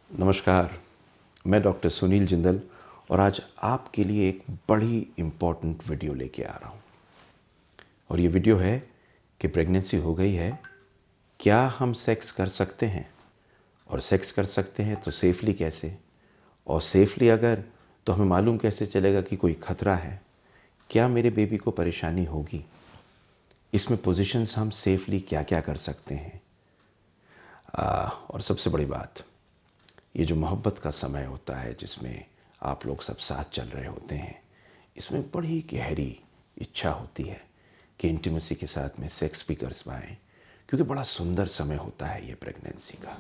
नमस्कार। मैं डॉक्टर सुनील जिंदल और आज आपके लिए एक बड़ी इम्पॉर्टेंट वीडियो लेके आ रहा हूँ। और ये वीडियो है कि प्रेगनेंसी हो गई है, क्या हम सेक्स कर सकते हैं, और सेक्स कर सकते हैं तो सेफली कैसे, और सेफली अगर तो हमें मालूम कैसे चलेगा कि कोई खतरा है, क्या मेरे बेबी को परेशानी होगी, इसमें पोजीशंस हम सेफली क्या क्या कर सकते हैं। और सबसे बड़ी बात, ये जो मोहब्बत का समय होता है जिसमें आप लोग सब साथ चल रहे होते हैं, इसमें बड़ी गहरी इच्छा होती है कि इंटीमेसी के साथ में सेक्स भी कर पाएँ, क्योंकि बड़ा सुंदर समय होता है ये प्रेगनेंसी का।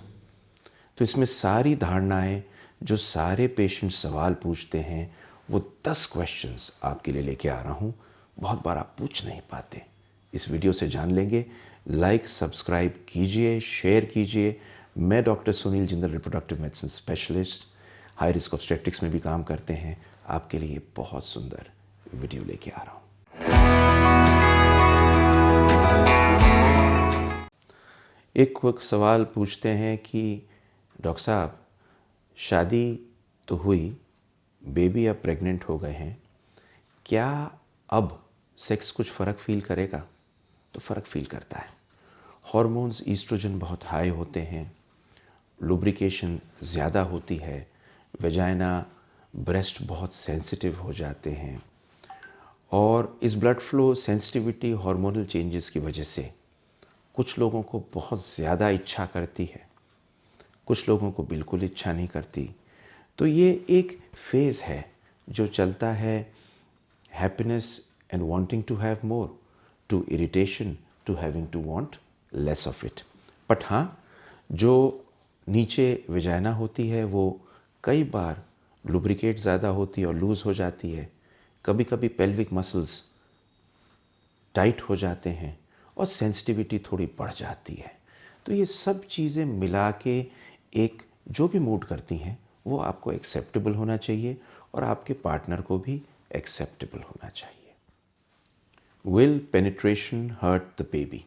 तो इसमें सारी धारणाएं जो सारे पेशेंट सवाल पूछते हैं, वो 10 क्वेश्चंस आपके लिए लेके आ रहा हूँ। बहुत बार आप पूछ नहीं पाते, इस वीडियो से जान लेंगे। लाइक सब्सक्राइब कीजिए, शेयर कीजिए। मैं doctor Sunil Jindal, reproductive medicine specialist, high risk obstetrics में भी काम करते हैं। आपके लिए बहुत सुंदर वीडियो लेके आ रहा हूँ। एक वक्त सवाल पूछते हैं कि डॉक्टर साहब, शादी तो हुई, बेबी अब प्रेग्नेंट हो गए हैं, क्या अब सेक्स कुछ फ़र्क फील करेगा? तो फ़र्क फील करता है। हार्मोन्स ईस्ट्रोजन बहुत हाई होते हैं, लुब्रिकेशन ज़्यादा होती है, वेजाइना ब्रेस्ट बहुत सेंसिटिव हो जाते हैं, और इस blood flow sensitivity hormonal changes की वजह से कुछ लोगों को बहुत ज़्यादा इच्छा करती है, कुछ लोगों को बिल्कुल इच्छा नहीं करती। तो ये एक फेज़ है जो चलता है, happiness and wanting to have more, to irritation, to having to want less of it. But हाँ, जो नीचे वेजाइना होती है वो कई बार लुब्रिकेट ज़्यादा होती है और लूज़ हो जाती है। कभी कभी पेल्विक मसल्स टाइट हो जाते हैं और सेंसिटिविटी थोड़ी बढ़ जाती है। तो ये सब चीज़ें मिला के एक जो भी मूड करती हैं वो आपको एक्सेप्टेबल होना चाहिए और आपके पार्टनर को भी एक्सेप्टेबल होना चाहिए। Will penetration hurt the baby?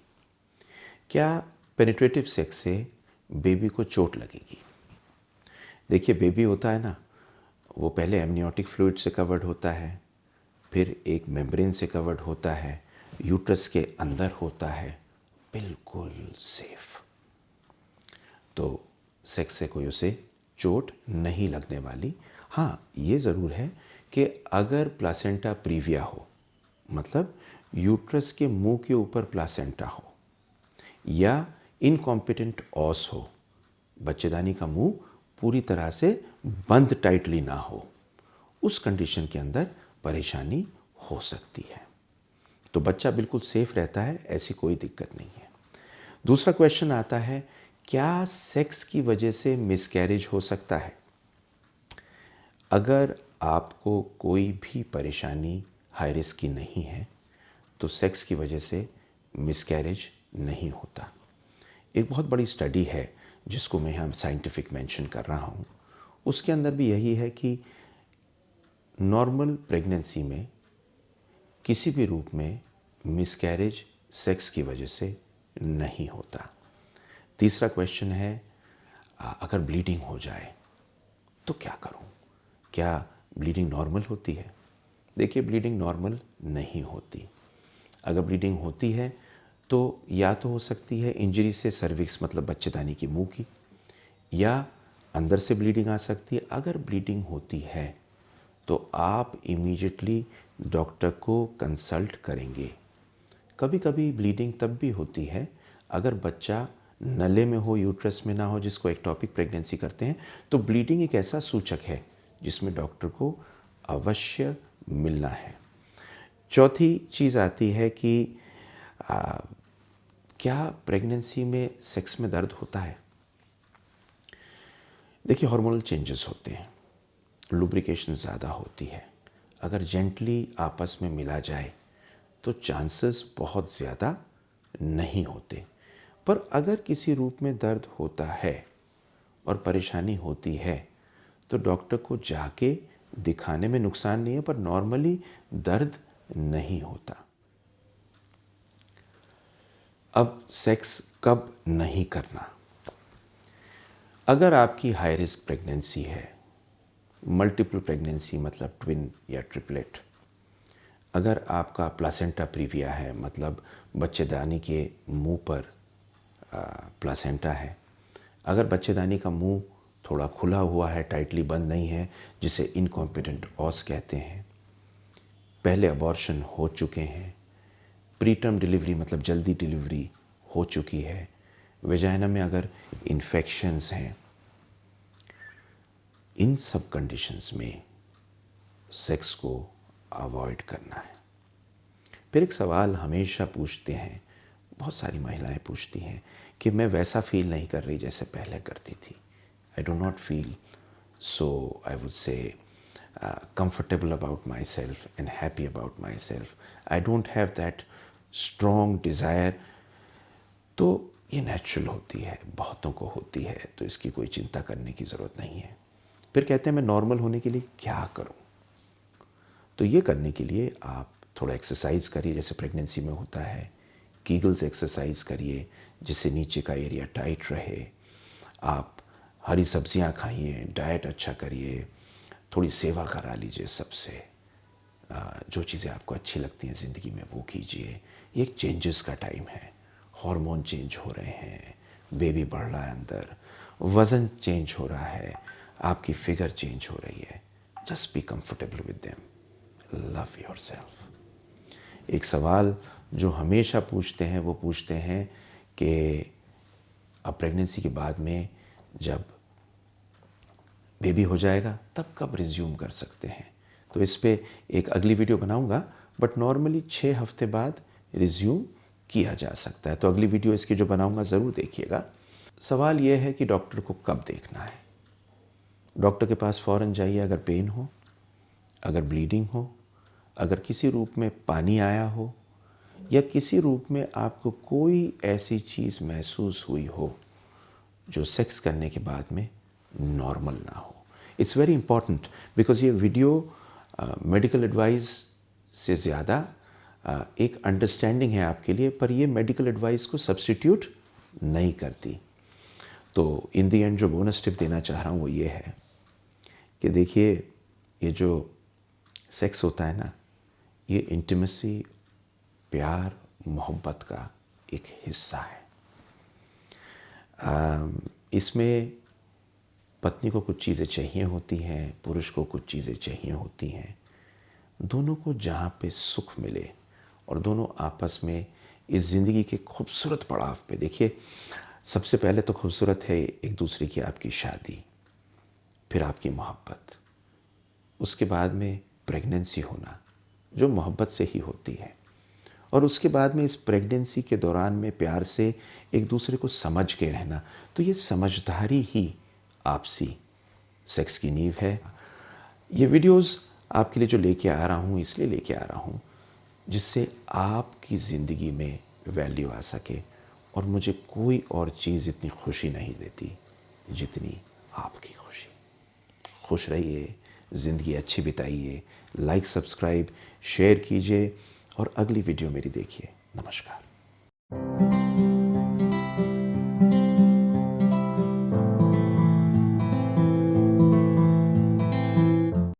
क्या पेनिट्रेटिव सेक्स से बेबी को चोट लगेगी? देखिए, बेबी होता है ना, वो पहले एमनियोटिक फ्लूइड से कवर्ड होता है, फिर एक मेम्ब्रेन से कवर्ड होता है, यूट्रस के अंदर होता है, बिल्कुल सेफ। तो सेक्स से कोई उसे चोट नहीं लगने वाली। हाँ, ये ज़रूर है कि अगर प्लासेंटा प्रीविया हो, मतलब यूट्रस के मुंह के ऊपर प्लासेंटा हो, या इनकॉम्पिटेंट ऑस हो, बच्चेदानी का मुंह पूरी तरह से बंद टाइटली ना हो, उस कंडीशन के अंदर परेशानी हो सकती है। तो बच्चा बिल्कुल सेफ रहता है, ऐसी कोई दिक्कत नहीं है। दूसरा क्वेश्चन आता है, क्या सेक्स की वजह से मिसकैरेज हो सकता है? अगर आपको कोई भी परेशानी हाई रिस्क की नहीं है तो सेक्स की वजह से मिसकैरेज नहीं होता। एक बहुत बड़ी स्टडी है जिसको मैं हम साइंटिफिक मेंशन कर रहा हूँ, उसके अंदर भी यही है कि नॉर्मल प्रेगनेंसी में किसी भी रूप में मिसकैरेज सेक्स की वजह से नहीं होता। तीसरा क्वेश्चन है, अगर ब्लीडिंग हो जाए तो क्या करूं? क्या ब्लीडिंग नॉर्मल होती है? देखिए, ब्लीडिंग नॉर्मल नहीं होती। अगर ब्लीडिंग होती है तो या तो हो सकती है इंजरी से सर्विक्स, मतलब बच्चेदानी की मुंह की, या अंदर से ब्लीडिंग आ सकती है। अगर ब्लीडिंग होती है तो आप इमीडिएटली डॉक्टर को कंसल्ट करेंगे। कभी कभी ब्लीडिंग तब भी होती है अगर बच्चा नले में हो, यूट्रस में ना हो, जिसको एक्टोपिक प्रेगनेंसी करते हैं। तो ब्लीडिंग एक ऐसा सूचक है जिसमें डॉक्टर को अवश्य मिलना है। चौथी चीज़ आती है कि क्या प्रेगनेंसी में सेक्स में दर्द होता है? देखिए, हार्मोनल चेंजेस होते हैं, लुब्रिकेशन ज़्यादा होती है। अगर जेंटली आपस में मिला जाए तो चांसेस बहुत ज़्यादा नहीं होते। पर अगर किसी रूप में दर्द होता है और परेशानी होती है तो डॉक्टर को जाके दिखाने में नुकसान नहीं है, पर नॉर्मली दर्द नहीं होता। अब सेक्स कब नहीं करना? अगर आपकी हाई रिस्क प्रेगनेंसी है, मल्टीपल प्रेगनेंसी मतलब ट्विन या ट्रिपलेट, अगर आपका प्लासेंटा प्रीविया है मतलब बच्चेदानी के मुंह पर प्लासेंटा है, अगर बच्चेदानी का मुंह थोड़ा खुला हुआ है, टाइटली बंद नहीं है, जिसे इनकॉम्पिटेंट ऑस कहते हैं, पहले अबॉर्शन हो चुके हैं, प्री टर्म डिलीवरी मतलब जल्दी डिलीवरी हो चुकी है, वेजाइना में अगर इन्फेक्शंस हैं, इन सब कंडीशंस में सेक्स को अवॉइड करना है। फिर एक सवाल हमेशा पूछते हैं, बहुत सारी महिलाएं पूछती हैं कि मैं वैसा फील नहीं कर रही जैसे पहले करती थी। I do not feel so I would say comfortable about myself and happy about myself. I don't have that strong desire. तो ये नेचुरल होती है, बहुतों को होती है, तो इसकी कोई चिंता करने की ज़रूरत नहीं है। फिर कहते हैं मैं नॉर्मल होने के लिए क्या करूं? तो ये करने के लिए आप थोड़ा एक्सरसाइज करिए, जैसे प्रेगनेंसी में होता है। कीगल्स एक्सरसाइज करिए जिससे नीचे का एरिया टाइट रहे। आप हरी सब्जियां खाइए, डाइट अच्छा करिए, थोड़ी सेवा करा लीजिए सबसे। जो चीज़ें आपको अच्छी लगती हैं ज़िंदगी में वो कीजिए। ये एक चेंजेस का टाइम है, हार्मोन चेंज हो रहे हैं, बेबी बढ़ रहा है अंदर, वज़न चेंज हो रहा है, आपकी फिगर चेंज हो रही है। Just be comfortable with them, love yourself. एक सवाल जो हमेशा पूछते हैं वो पूछते हैं कि अब प्रेगनेंसी के बाद में जब बेबी हो जाएगा तब कब रिज्यूम कर सकते हैं? तो इस पे एक अगली वीडियो बनाऊंगा, बट नॉर्मली 6 हफ्ते बाद रिज्यूम किया जा सकता है। तो अगली वीडियो इसकी जो बनाऊंगा ज़रूर देखिएगा। सवाल यह है कि डॉक्टर को कब देखना है। डॉक्टर के पास फ़ौरन जाइए अगर पेन हो, अगर ब्लीडिंग हो, अगर किसी रूप में पानी आया हो, या किसी रूप में आपको कोई ऐसी चीज़ महसूस हुई हो जो सेक्स करने के बाद में नॉर्मल ना हो। इट्स वेरी इंपॉर्टेंट बिकॉज ये वीडियो मेडिकल एडवाइस से ज़्यादा एक अंडरस्टैंडिंग है आपके लिए, पर ये मेडिकल एडवाइस को सब्स्टिट्यूट नहीं करती। तो इन दी एंड जो बोनस टिप देना चाह रहा हूँ वो ये है कि देखिए, ये जो सेक्स होता है ना, ये इंटीमेसी, प्यार, मोहब्बत का एक हिस्सा है। इसमें पत्नी को कुछ चीज़ें चाहिए होती हैं, पुरुष को कुछ चीज़ें चाहिए होती हैं। दोनों को जहाँ पे सुख मिले और दोनों आपस में इस ज़िंदगी के खूबसूरत पड़ाव पे, देखिए सबसे पहले तो खूबसूरत है एक दूसरे की आपकी शादी, फिर आपकी मोहब्बत, उसके बाद में प्रेगनेंसी होना जो मोहब्बत से ही होती है, और उसके बाद में इस प्रेगनेंसी के दौरान में प्यार से एक दूसरे को समझ के रहना। तो ये समझदारी ही आपसी सेक्स की नींव है। ये वीडियोस आपके लिए जो लेके आ रहा हूँ इसलिए लेके आ रहा हूँ जिससे आपकी ज़िंदगी में वैल्यू आ सके, और मुझे कोई और चीज़ इतनी खुशी नहीं देती जितनी आपकी खुशी। खुश रहिए, ज़िंदगी अच्छी बिताइए, लाइक सब्सक्राइब शेयर कीजिए और अगली वीडियो मेरी देखिए। नमस्कार।